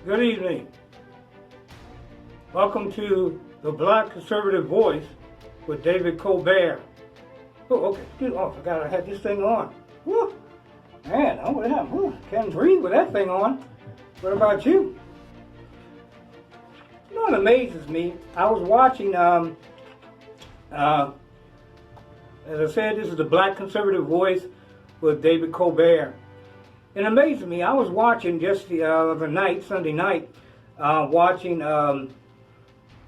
Good evening. Welcome to the Black Conservative Voice with David Colbert. Oh, okay. Oh, I forgot I had this thing on. Woo. Man, can't breathe with that thing on. What about you? You know what amazes me? I was watching, as I said, this is the Black Conservative Voice with David Colbert. It amazes me. I was watching just the other night, Sunday night, watching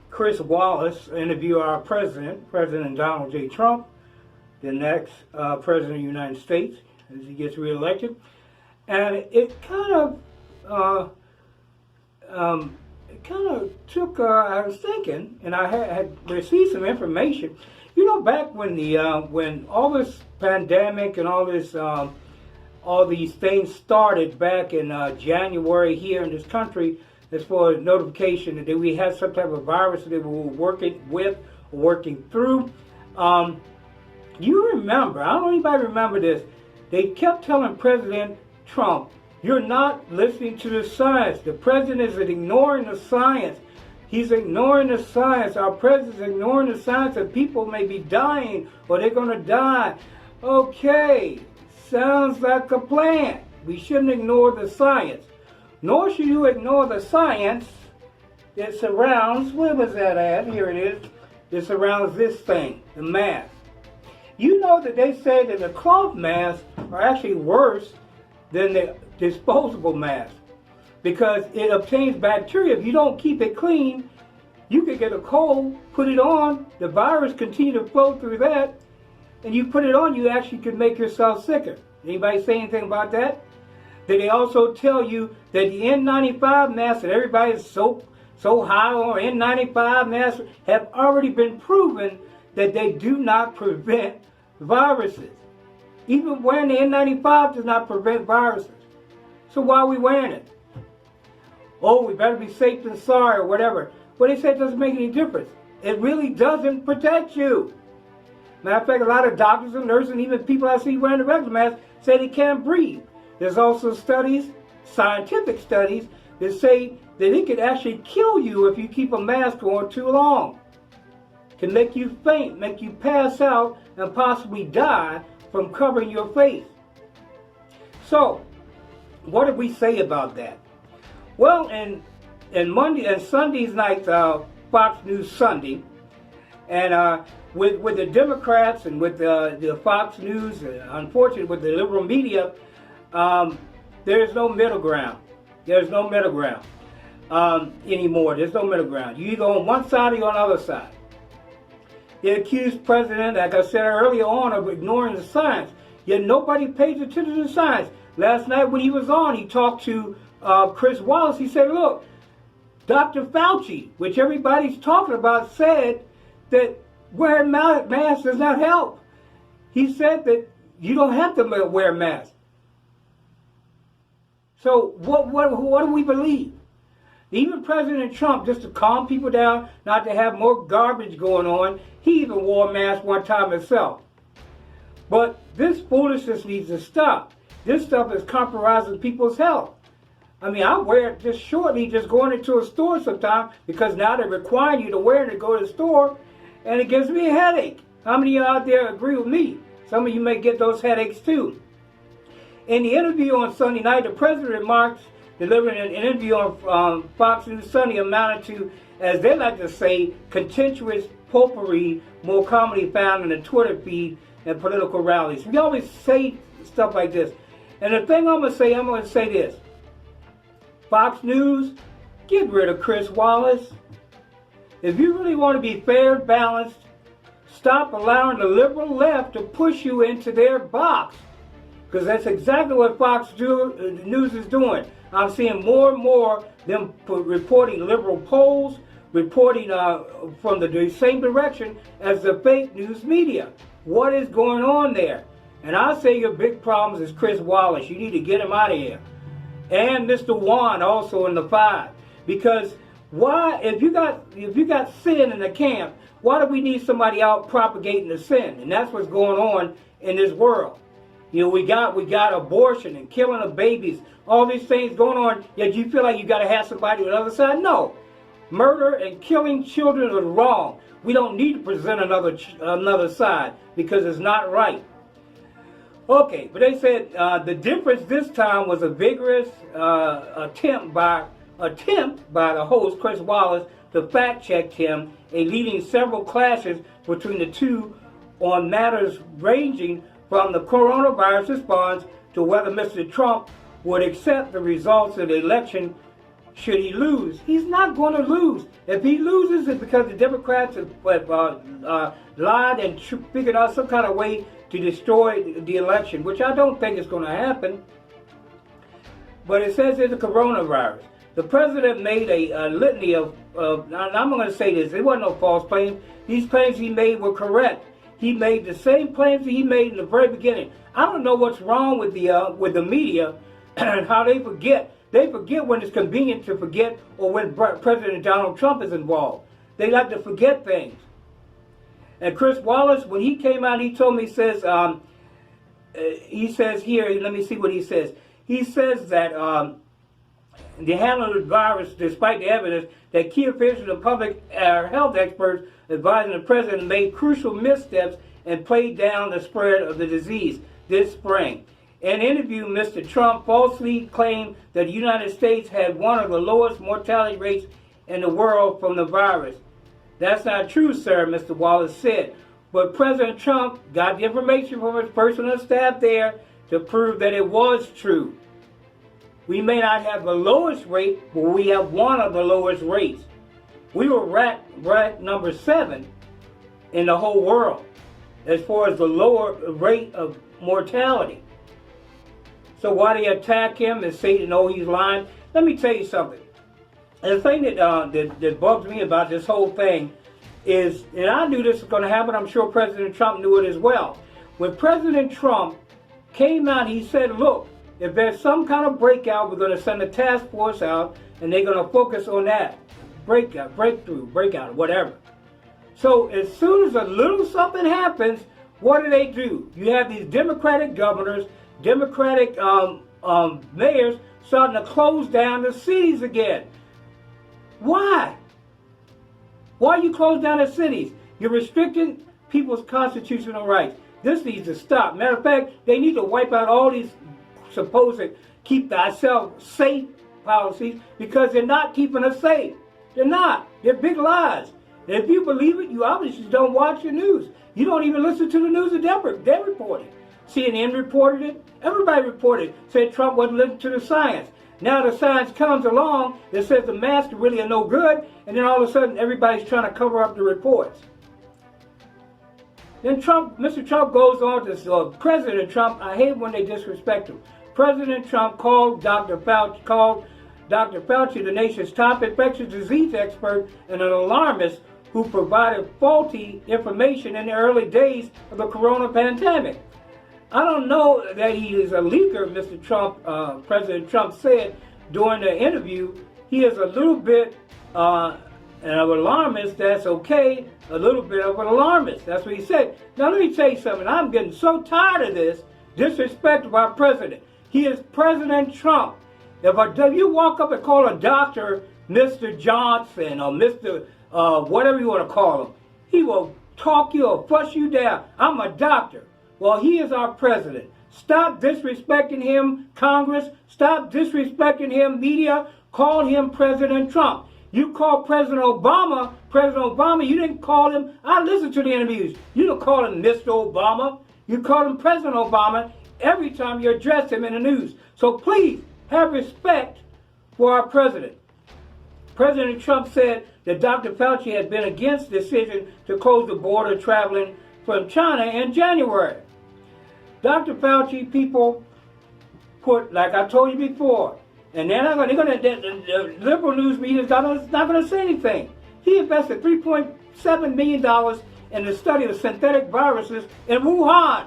Chris Wallace interview our President Donald J. Trump, the next President of the United States, as he gets reelected. And it kind of took, I was thinking, and I had received some information. You know, back when when all this pandemic and all these things started back in January here in this country, as far as notification that we had some type of virus that we were working with, working through. You remember, I don't know if anybody remember this, they kept telling President Trump, you're not listening to the science. The president is ignoring the science. He's ignoring the science. Our president's ignoring the science that people may be dying or they're going to die. Okay, sounds like a plan. We shouldn't ignore the science. Nor should you ignore the science that surrounds, where was that at? Here it is. That surrounds this thing, the mask. You know that they say that the cloth masks are actually worse than the disposable mask because it obtains bacteria. If you don't keep it clean, you could get a cold, put it on, the virus continue to flow through that, and you put it on, you actually could make yourself sicker. Anybody say anything about that? Did they also tell you that the N95 masks that everybody is so high on, N95 masks, have already been proven that they do not prevent viruses. Even wearing the N95 does not prevent viruses. So why are we wearing it? Oh, we better be safe than sorry or whatever. Well, they say it doesn't make any difference. It really doesn't protect you. Matter of fact, a lot of doctors and nurses and even people I see wearing the regular mask say they can't breathe. There's also studies, scientific studies, that say that it could actually kill you if you keep a mask on too long. It can make you faint, make you pass out, and possibly die from covering your face. So, what did we say about that? Well, in Monday and Sunday's night, Fox News Sunday, and with the Democrats and with the Fox News, unfortunately with the liberal media, there's no middle ground. There's no middle ground anymore. There's no middle ground. You're either on one side or you're on the other side. They accused President, like I said earlier on, of ignoring the science. Yet nobody pays attention to the science. Last night when he was on, he talked to Chris Wallace. He said, look, Dr. Fauci, which everybody's talking about, said that wearing masks does not help. He said that you don't have to wear masks. So what do we believe? Even President Trump, just to calm people down, not to have more garbage going on, he even wore a mask one time himself. But this foolishness needs to stop. This stuff is compromising people's health. I mean, I wear it just shortly, just going into a store sometimes, because now they're requiring you to wear it to go to the store, and it gives me a headache. How many of you out there agree with me? Some of you may get those headaches too. In the interview on Sunday night, the president remarks, delivering an interview on Fox News Sunday, amounted to, as they like to say, contentious potpourri, more commonly found in the Twitter feed and political rallies. We always say stuff like this. And the thing I'm going to say this. Fox News, get rid of Chris Wallace. If you really want to be fair and balanced, stop allowing the liberal left to push you into their box. Because that's exactly what Fox News is doing. I'm seeing more and more them reporting liberal polls, reporting from the same direction as the fake news media. What is going on there? And I say your big problem is Chris Wallace. You need to get him out of here. And Mr. Wan also in the 5. Because why, if you got sin in the camp, why do we need somebody out propagating the sin? And that's what's going on in this world. You know, we got abortion and killing of babies, all these things going on, yet you feel like you got to have somebody on the other side. No. Murder and killing children is wrong. We don't need to present another side because it's not right. Okay, but they said the difference this time was a vigorous attempt by the host, Chris Wallace, to fact-check him, and leading several clashes between the two on matters ranging from the coronavirus response to whether Mr. Trump would accept the results of the election should he lose. He's not going to lose. If he loses, it's because the Democrats have lied and figured out some kind of way to destroy the election, which I don't think is going to happen. But it says it's the coronavirus. The president made a litany of I'm going to say this, it wasn't no false claims. These claims he made were correct. He made the same claims that he made in the very beginning. I don't know what's wrong with the media and how they forget. They forget when it's convenient to forget, or when President Donald Trump is involved. They like to forget things. And Chris Wallace, when he came out, he told me, he says here, let me see what he says. He says that the handling of the virus, despite the evidence that key officials and public health experts advising the president made crucial missteps and played down the spread of the disease this spring. In an interview, Mr. Trump falsely claimed that the United States had one of the lowest mortality rates in the world from the virus. That's not true, sir, Mr. Wallace said. But President Trump got the information from his personal staff there to prove that it was true. We may not have the lowest rate, but we have one of the lowest rates. We were ranked number 7 in the whole world as far as the lower rate of mortality. So why do you attack him and say, no, he's lying? Let me tell you something. And the thing that bugs me about this whole thing is, and I knew this was going to happen, I'm sure President Trump knew it as well. When President Trump came out, he said, look, if there's some kind of breakout, we're going to send a task force out, and they're going to focus on that. Breakout, whatever. So as soon as a little something happens, what do? You have these Democratic governors, Democratic mayors starting to close down the cities again. Why? Why you close down the cities? You're restricting people's constitutional rights. This needs to stop. Matter of fact, they need to wipe out all these supposed keep thyself safe policies, because they're not keeping us safe. They're not. They're big lies. And if you believe it, you obviously don't watch your news. You don't even listen to the news that they're reporting. CNN reported it. Everybody reported it. Said Trump wasn't listening to the science. Now the science comes along that says the masks really are no good, and then all of a sudden everybody's trying to cover up the reports. Then Mr. Trump goes on to President Trump. I hate when they disrespect him. President Trump called Dr. Fauci, the nation's top infectious disease expert, and an alarmist who provided faulty information in the early days of the corona pandemic. I don't know that he is a leaker, Mr. Trump. President Trump said during the interview, he is a little bit an alarmist. That's okay. A little bit of an alarmist. That's what he said. Now let me tell you something. I'm getting so tired of this disrespect of our president. He is President Trump. If you walk up and call a doctor Mr. Johnson or Mr. Whatever you want to call him, he will talk you or fuss you down. I'm a doctor. Well, he is our president. Stop disrespecting him, Congress. Stop disrespecting him, media. Call him President Trump. You call President Obama, you didn't call him. I listened to the interviews. You don't call him Mr. Obama. You call him President Obama every time you address him in the news. So please have respect for our president. President Trump said that Dr. Fauci had been against the decision to close the border traveling from China in January. Dr. Fauci, people put, like I told you before, and the liberal news media is not going to say anything. He invested $3.7 million in the study of synthetic viruses in Wuhan.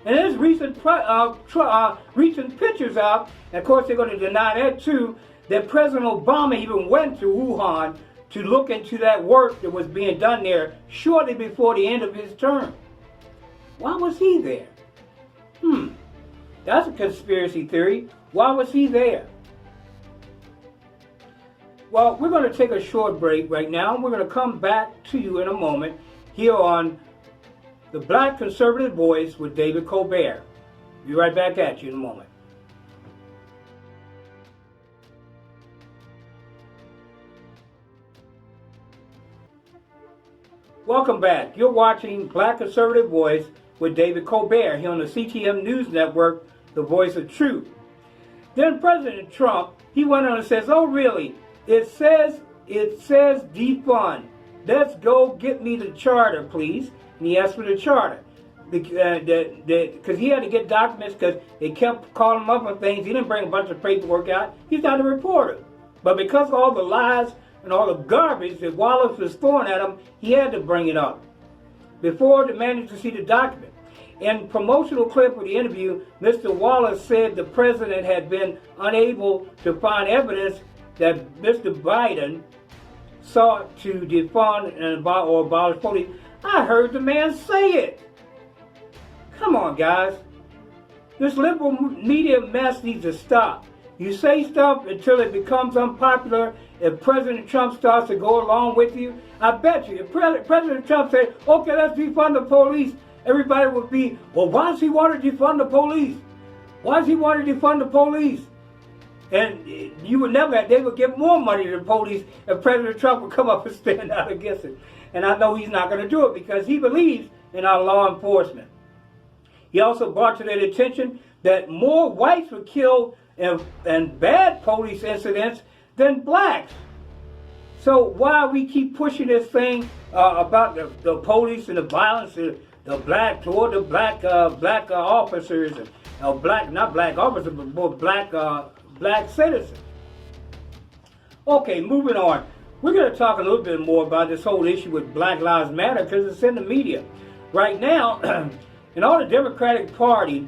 And there's recent pictures out, and of course they're going to deny that too, that President Obama even went to Wuhan to look into that work that was being done there shortly before the end of his term. Why was he there? That's a conspiracy theory. Why was he there? Well, we're going to take a short break right now. We're going to come back to you in a moment here on the Black Conservative Voice with David Colbert. Be right back at you in a moment. Welcome back. You're watching Black Conservative Voice with David Colbert here on the CTM News Network, the voice of truth. Then President Trump, he went on and says, oh really, it says defund. Let's go get me the charter, please. And he asked for the charter. Because he had to get documents because they kept calling him up on things. He didn't bring a bunch of paperwork out. He's not a reporter. But because of all the lies and all the garbage that Wallace was throwing at him, he had to bring it up before demanding to see the document. In promotional clip of the interview, Mr. Wallace said the president had been unable to find evidence that Mr. Biden sought to defund or abolish police. I heard the man say it. Come on, guys. This liberal media mess needs to stop. You say stuff until it becomes unpopular. If President Trump starts to go along with you, I bet you, if President Trump said, okay, let's defund the police, everybody would be, well, why does he want to defund the police? Why does he want to defund the police? And you would never have, they would give more money to the police if President Trump would come up and stand out against it. And I know he's not going to do it because he believes in our law enforcement. He also brought to their attention that more whites were killed in bad police incidents than blacks. So why we keep pushing this thing about the police and the violence, the black toward the black officers, and not black officers, but more black citizens. Okay, moving on. We're going to talk a little bit more about this whole issue with Black Lives Matter because it's in the media. Right now, in all the Democratic Party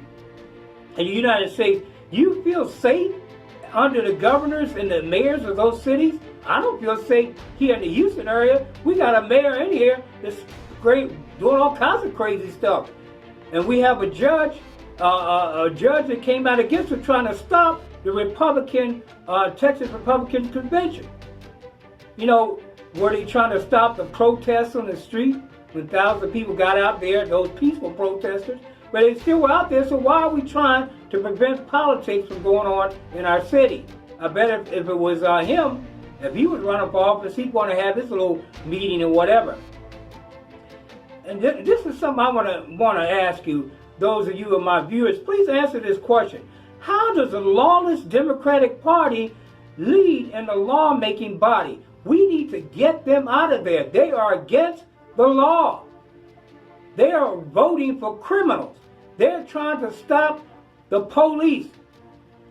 in the United States, you feel safe under the governors and the mayors of those cities? I don't feel safe here in the Houston area. We got a mayor in here that's great, doing all kinds of crazy stuff. And we have a judge that came out against it trying to stop the Texas Republican Convention. You know, were they trying to stop the protests on the street when thousands of people got out there, those peaceful protesters? But they still were out there, so why are we trying to prevent politics from going on in our city? I bet if it was him, if he was running for office, he'd want to have this little meeting or whatever. And this is something I want to ask you, those of you of my viewers, please answer this question. How does a lawless Democratic Party lead in the lawmaking body? We need to get them out of there. They are against the law. They are voting for criminals. They're trying to stop the police.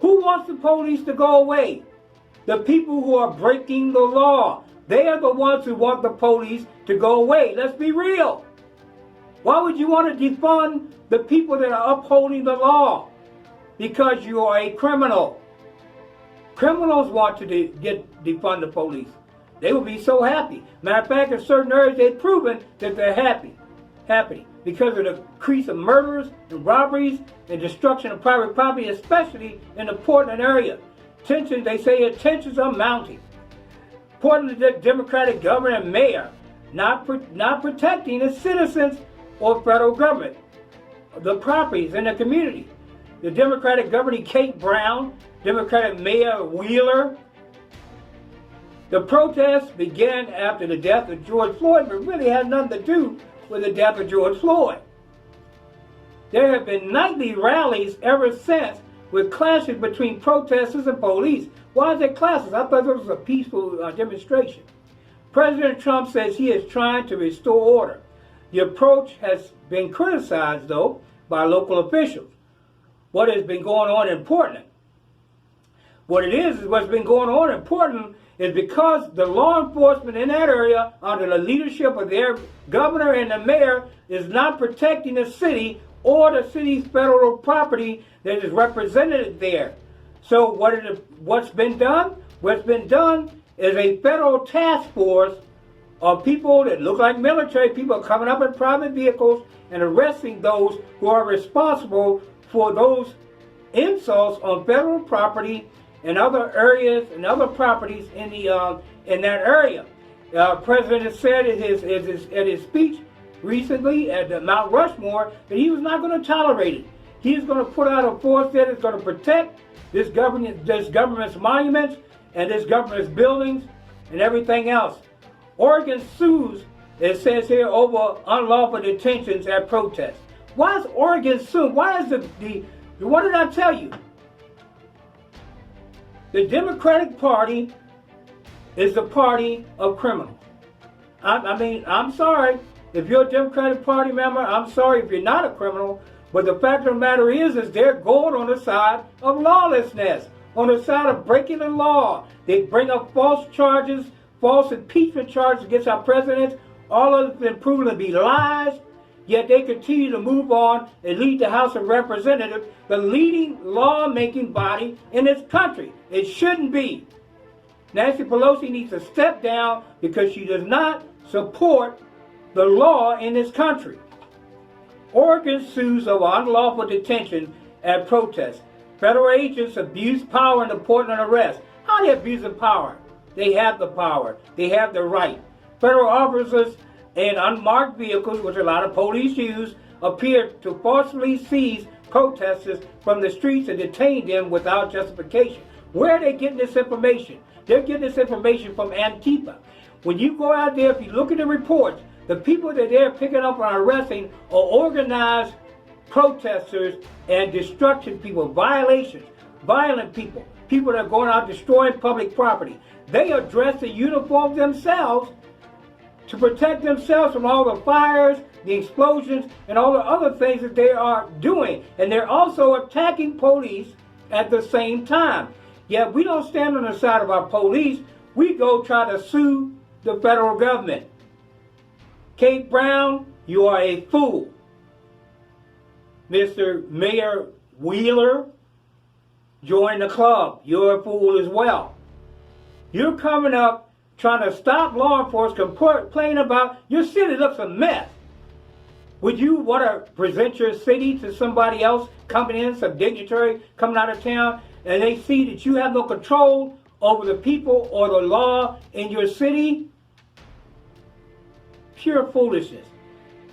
Who wants the police to go away? The people who are breaking the law. They are the ones who want the police to go away. Let's be real. Why would you want to defund the people that are upholding the law? Because you are a criminal. Criminals want to defund the police. They will be so happy. Matter of fact, in certain areas, they've proven that they're happy because of the increase of murders and robberies and destruction of private property, especially in the Portland area. They say tensions are mounting. Portland Democratic governor and mayor not protecting the citizens or federal government, the properties in the community. The Democratic governor Kate Brown, Democratic Mayor Wheeler. The protests began after the death of George Floyd, but really had nothing to do with the death of George Floyd. There have been nightly rallies ever since with clashes between protesters and police. Why is there clashes? I thought it was a peaceful demonstration. President Trump says he is trying to restore order. The approach has been criticized, though, by local officials. What has been going on in Portland? What's been going on in Portland is because the law enforcement in that area, under the leadership of their governor and the mayor, is not protecting the city or the city's federal property that is represented there. So what's been done? What's been done is a federal task force of people that look like military people coming up in private vehicles and arresting those who are responsible for those insults on federal property and other areas and other properties in the in that area. President has said at his speech recently at the Mount Rushmore that he was not going to tolerate it. He's going to put out a force that is going to protect this government's monuments and this government's buildings and everything else. Oregon sues, it says here, over unlawful detentions at protests. Why is Oregon suing? Why is what did I tell you? The Democratic Party is the party of criminals. I mean, I'm sorry. If you're a Democratic Party member, I'm sorry if you're not a criminal. But the fact of the matter is they're going on the side of lawlessness, on the side of breaking the law. They bring up false charges, false impeachment charges against our president. All of it's been proven to be lies. Yet they continue to move on and lead the House of Representatives, the leading lawmaking body in this country. It shouldn't be. Nancy Pelosi needs to step down because she does not support the law in this country. Oregon sues over unlawful detention at protests. Federal agents abuse power in the Portland arrest. How are they abusing power? They have the power. They have the right. Federal officers in unmarked vehicles, which a lot of police use, appear to forcibly seize protesters from the streets and detain them without justification. Where are they getting this information? They're getting this information from Antifa. When you go out there, if you look at the reports, the people that they're picking up and arresting are organized protesters and destruction people, violations, violent people, people that are going out destroying public property. They are dressed in uniforms themselves to protect themselves from all the fires, the explosions, and all the other things that they are doing. And they're also attacking police at the same time. Yet we don't stand on the side of our police. We go try to sue the federal government. Kate Brown, you are a fool. Mr. Mayor Wheeler, join the club. You're a fool as well. You're coming up trying to stop law enforcement, complaining about your city looks a mess. Would you want to present your city to somebody else coming in, some dignitary coming out of town, and they see that you have no control over the people or the law in your city? Pure foolishness.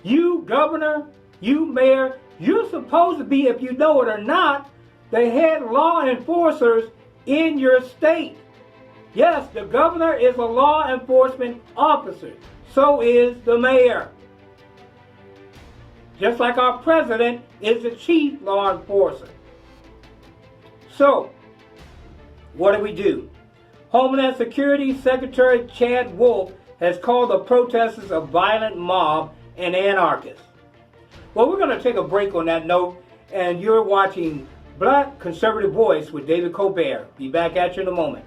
You, governor, you, mayor, you're supposed to be, if you know it or not, the head law enforcers in your state. Yes, the governor is a law enforcement officer. So is the mayor. Just like our president is the chief law enforcer. So, what do? Homeland Security Secretary Chad Wolf has called the protesters a violent mob and anarchists. Well, we're going to take a break on that note, and you're watching Black Conservative Voice with David Colbert. Be back at you in a moment.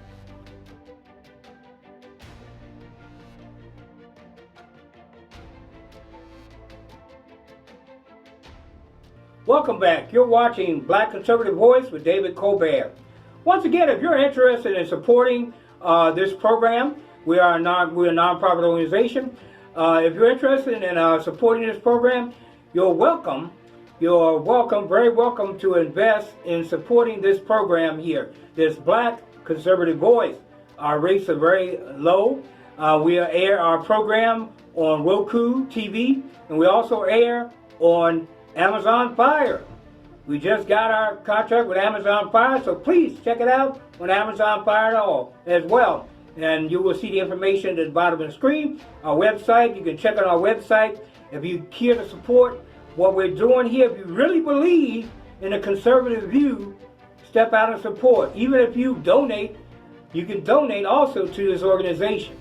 Welcome back. You're watching Black Conservative Voice with David Colbert. Once again, if you're interested in supporting this program, we're a nonprofit organization. If you're interested in supporting this program, you're welcome. You're welcome, very welcome to invest in supporting this program here, this Black Conservative Voice. Our rates are very low. We air our program on Roku TV, and we also air on Amazon Fire. We just got our contract with Amazon Fire, so please check it out on Amazon Fire as well. And you will see the information at the bottom of the screen. Our website, you can check out our website. If you care to support what we're doing here, if you really believe in a conservative view, step out and support. Even if you donate, you can donate also to this organization.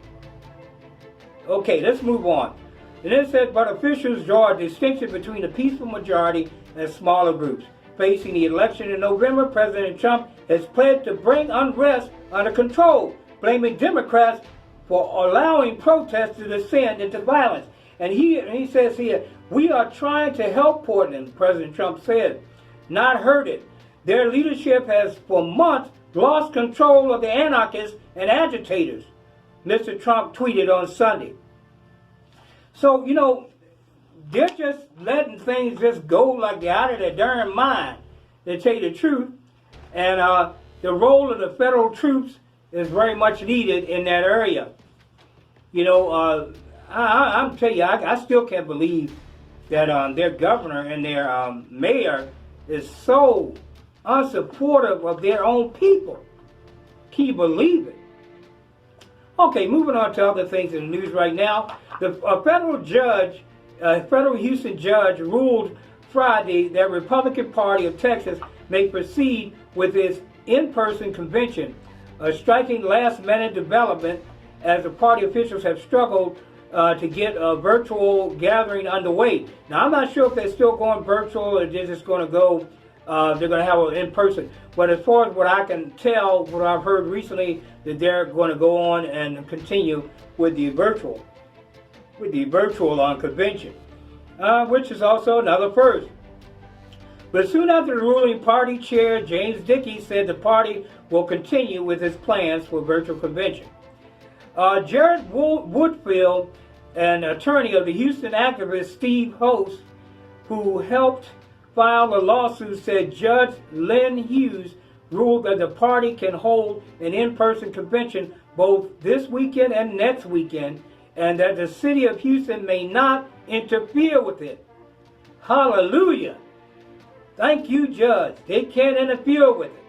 Okay, let's move on. And it said, but officials draw a distinction between the peaceful majority and smaller groups. Facing the election in November, President Trump has pledged to bring unrest under control, blaming Democrats for allowing protests to descend into violence. And he says here, we are trying to help Portland, President Trump said, not hurt it. Their leadership has for months lost control of the anarchists and agitators, Mr. Trump tweeted on Sunday. So, you know, they're just letting things just go like they're out of their darn mind. to tell you the truth. And the role of the federal troops is very much needed in that area. You know, I'm telling you, I still can't believe that their governor and their mayor is so unsupportive of their own people. Can you believe it? Okay, moving on to other things in the news right now. A federal Houston judge ruled Friday that Republican Party of Texas may proceed with its in-person convention, a striking last-minute development as the party officials have struggled to get a virtual gathering underway. Now, I'm not sure if they're still going virtual or they're just going to go, they're going to have it in person. But as far as what I can tell, what I've heard recently, that they're going to go on and continue with the virtual convention, which is also another first. But soon after the ruling party chair, James Dickey, said the party will continue with its plans for virtual convention. Jared Woodfield, an attorney of the Houston activist Steve Host, who helped file a lawsuit, said Judge Lynn Hughes ruled that the party can hold an in-person convention both this weekend and next weekend, and that the city of Houston may not interfere with it. Hallelujah! Thank you, Judge. They can't interfere with it.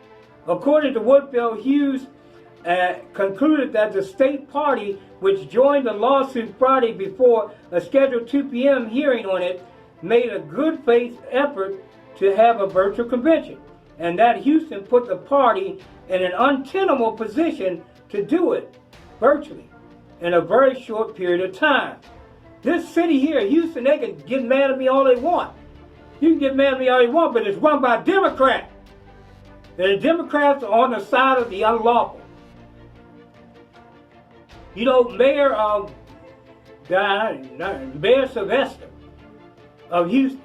According to Woodfield, Hughes concluded that the state party, which joined the lawsuit Friday before a scheduled 2 p.m. hearing on it, made a good faith effort to have a virtual convention, and that Houston put the party in an untenable position to do it virtually in a very short period of time. This city here, Houston, they can get mad at me all they want. You can get mad at me all you want, but it's run by Democrats. And the Democrats are on the side of the unlawful. You know, Mayor Sylvester of Houston,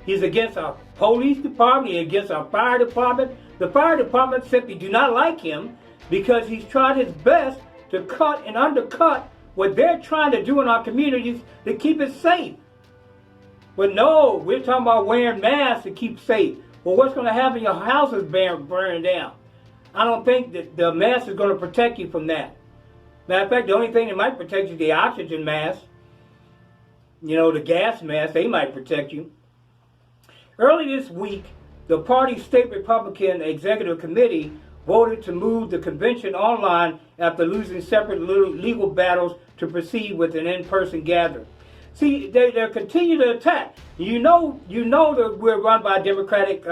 he's against our police department, he's against our fire department. The fire department simply do not like him because he's tried his best to cut and undercut what they're trying to do in our communities to keep it safe. But no, we're talking about wearing masks to keep safe. Well, what's going to happen? Your house is burning down. I don't think that the mask is going to protect you from that. Matter of fact, the only thing that might protect you is the oxygen mask. You know, the gas mask, they might protect you. Early this week, the party's state Republican executive committee voted to move the convention online after losing separate legal battles to proceed with an in-person gathering. See, they're continuing to attack. You know that we're run by a Democratic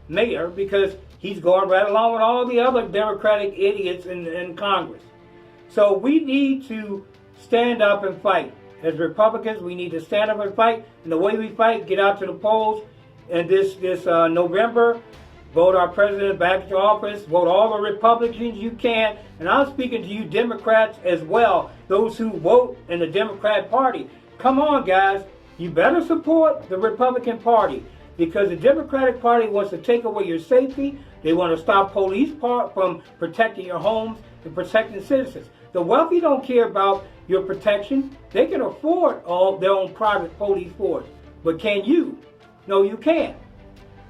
mayor because he's going right along with all the other Democratic idiots in Congress. So we need to stand up and fight. As Republicans, we need to stand up and fight. And the way we fight, get out to the polls. And this November, vote our president back into office. Vote all the Republicans you can. And I'm speaking to you Democrats as well, those who vote in the Democrat Party. Come on, guys. You better support the Republican Party because the Democratic Party wants to take away your safety. They want to stop police from protecting your homes and protecting citizens. The wealthy don't care about your protection. They can afford all their own private police force. But can you? No, you can't.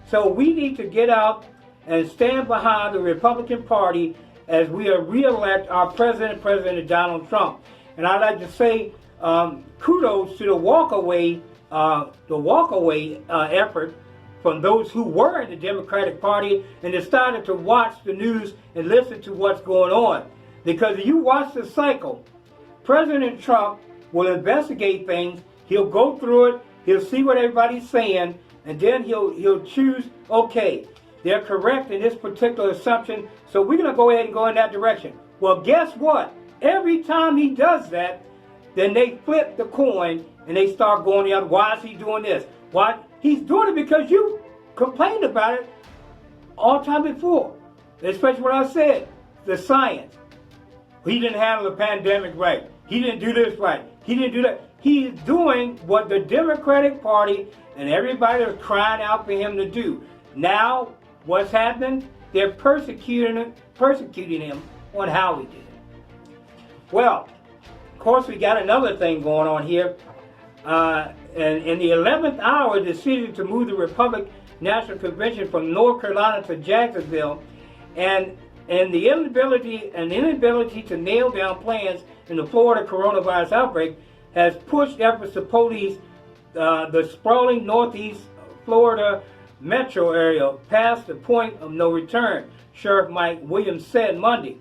So we need to get out and stand behind the Republican Party as we re-elect our President Donald Trump. And I'd like to say kudos to the walkaway effort from those who were in the Democratic Party and decided to watch the news and listen to what's going on. Because if you watch the cycle, President Trump will investigate things, he'll go through it, he'll see what everybody's saying, and then he'll choose, okay, they're correct in this particular assumption, so we're going to go ahead and go in that direction. Well, guess what? Every time he does that, then they flip the coin and they start going the other. Why is he doing this? Why? He's doing it because you complained about it all the time before. Especially what I said, the science. He didn't handle the pandemic right. He didn't do this right. He didn't do that. He's doing what the Democratic Party and everybody is crying out for him to do. Now, what's happening? They're persecuting him on how he did it. Well, of course, we got another thing going on here. And in the 11th hour, the decision to move the National Convention from North Carolina to Jacksonville, and the inability to nail down plans in the Florida coronavirus outbreak has pushed efforts to police the sprawling Northeast Florida metro area past the point of no return, Sheriff Mike Williams said Monday.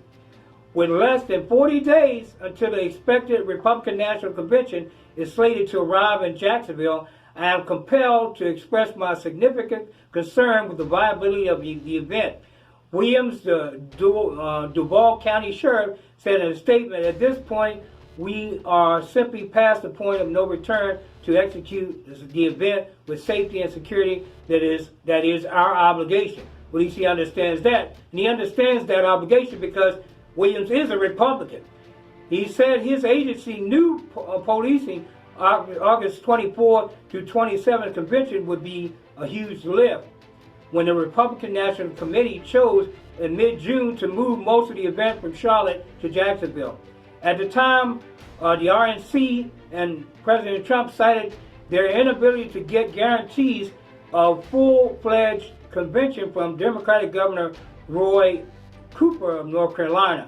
With less than 40 days until the expected Republican National Convention is slated to arrive in Jacksonville, I am compelled to express my significant concern with the viability of the event. Williams, the Duval County Sheriff, said in a statement, at this point, we are simply past the point of no return to execute the event with safety and security. That is our obligation. Well, at least he understands that. And he understands that obligation because Williams is a Republican. He said his agency knew policing August 24 to 27 convention would be a huge lift when the Republican National Committee chose in mid-June to move most of the event from Charlotte to Jacksonville. At the time, the RNC and President Trump cited their inability to get guarantees of full-fledged convention from Democratic Governor Roy Cooper of North Carolina.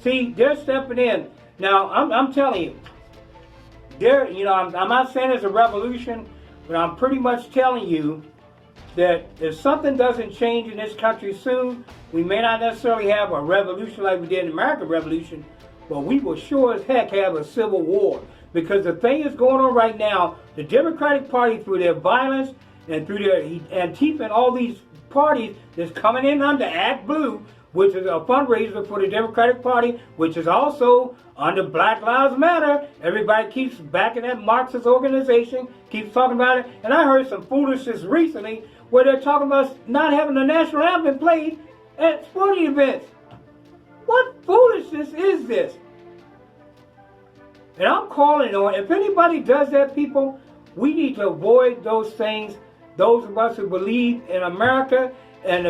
See, they're stepping in. Now, I'm telling you, I'm not saying it's a revolution, but I'm pretty much telling you that if something doesn't change in this country soon, we may not necessarily have a revolution like we did in the American Revolution, but we will sure as heck have a civil war. Because the thing is going on right now, the Democratic Party, through their violence and through their Antifa and all these parties that's coming in under Act Blue, which is a fundraiser for the Democratic Party, which is also under Black Lives Matter. Everybody keeps backing that Marxist organization, keeps talking about it. And I heard some foolishness recently where they're talking about not having the national anthem played at sporting events. What foolishness is this? And I'm calling on, if anybody does that, people, we need to avoid those things. Those of us who believe in America and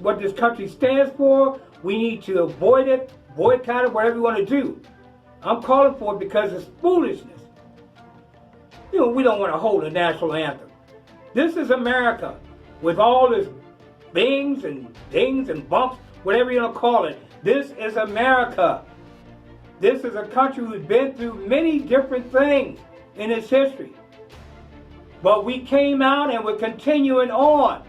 what this country stands for, we need to avoid it, boycott it, whatever you want to do. I'm calling for it because it's foolishness. We don't want to hold a national anthem. This is America with all this bings and dings and bumps, whatever you want to call it. This is America. This is a country who's been through many different things in its history. But we came out and we're continuing on.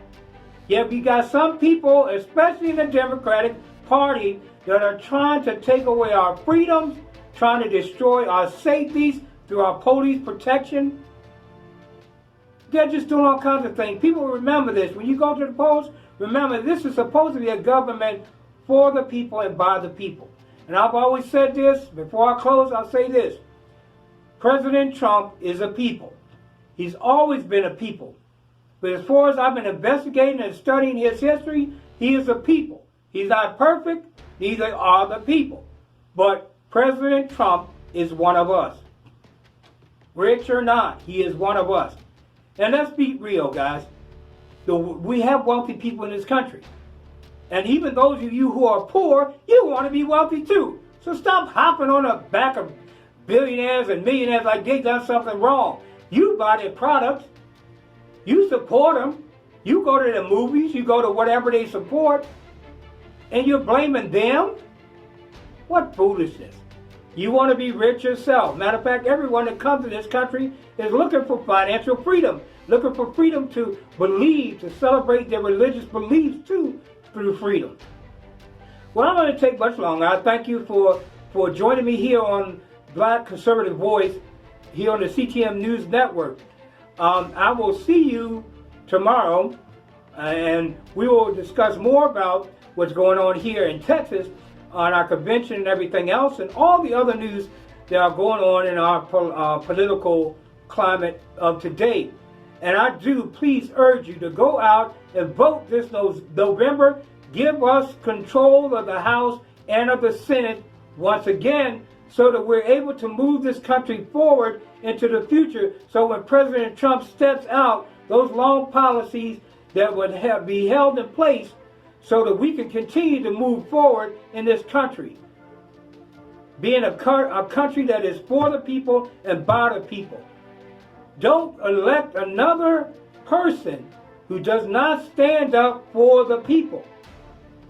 Yet we got some people, especially in the Democratic Party, that are trying to take away our freedoms, trying to destroy our safeties through our police protection. They're just doing all kinds of things. People remember this. When you go to the polls, remember this is supposed to be a government for the people and by the people. And I've always said this. Before I close, I'll say this. President Trump is a people. He's always been a people. But as far as I've been investigating and studying his history, he is a people. He's not perfect, neither are the people. But President Trump is one of us. Rich or not, he is one of us. And let's be real, guys. We have wealthy people in this country. And even those of you who are poor, you want to be wealthy too. So stop hopping on the back of billionaires and millionaires like they done something wrong. You buy their products. You support them. You go to the movies. You go to whatever they support. And you're blaming them? What foolishness. You want to be rich yourself. Matter of fact, everyone that comes to this country is looking for financial freedom. Looking for freedom to believe, to celebrate their religious beliefs too, through freedom. Well, I'm going to take much longer. I thank you for joining me here on Black Conservative Voice, here on the CTM News Network. I will see you tomorrow, and we will discuss more about what's going on here in Texas on our convention and everything else, and all the other news that are going on in our political climate of today. And I do please urge you to go out and vote this November. Give us control of the House and of the Senate once again, so that we're able to move this country forward into the future. So when President Trump steps out, those long policies that would be held in place so that we can continue to move forward in this country. Being a country that is for the people and by the people. Don't elect another person who does not stand up for the people.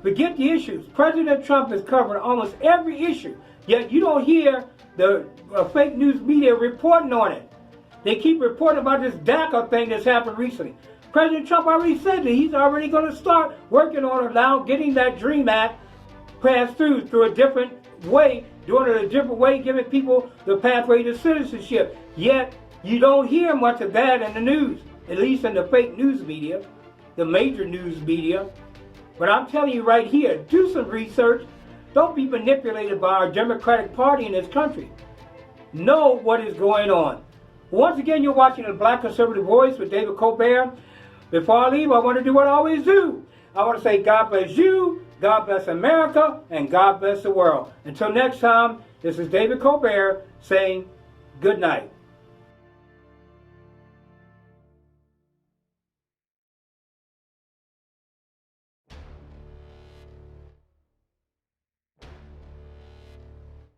Forget the issues. President Trump has covered almost every issue, yet you don't hear the fake news media reporting on it. They keep reporting about this DACA thing that's happened recently. President Trump already said that he's already going to start working on now getting that DREAM Act passed through a different way, doing it a different way, giving people the pathway to citizenship. Yet, you don't hear much of that in the news, at least in the fake news media, the major news media. But I'm telling you right here, do some research. Don't be manipulated by our Democratic Party in this country. Know what is going on. Once again, you're watching the Black Conservative Voice with David Colbert. Before I leave, I want to do what I always do. I want to say God bless you, God bless America, and God bless the world. Until next time, this is David Colbert saying good night.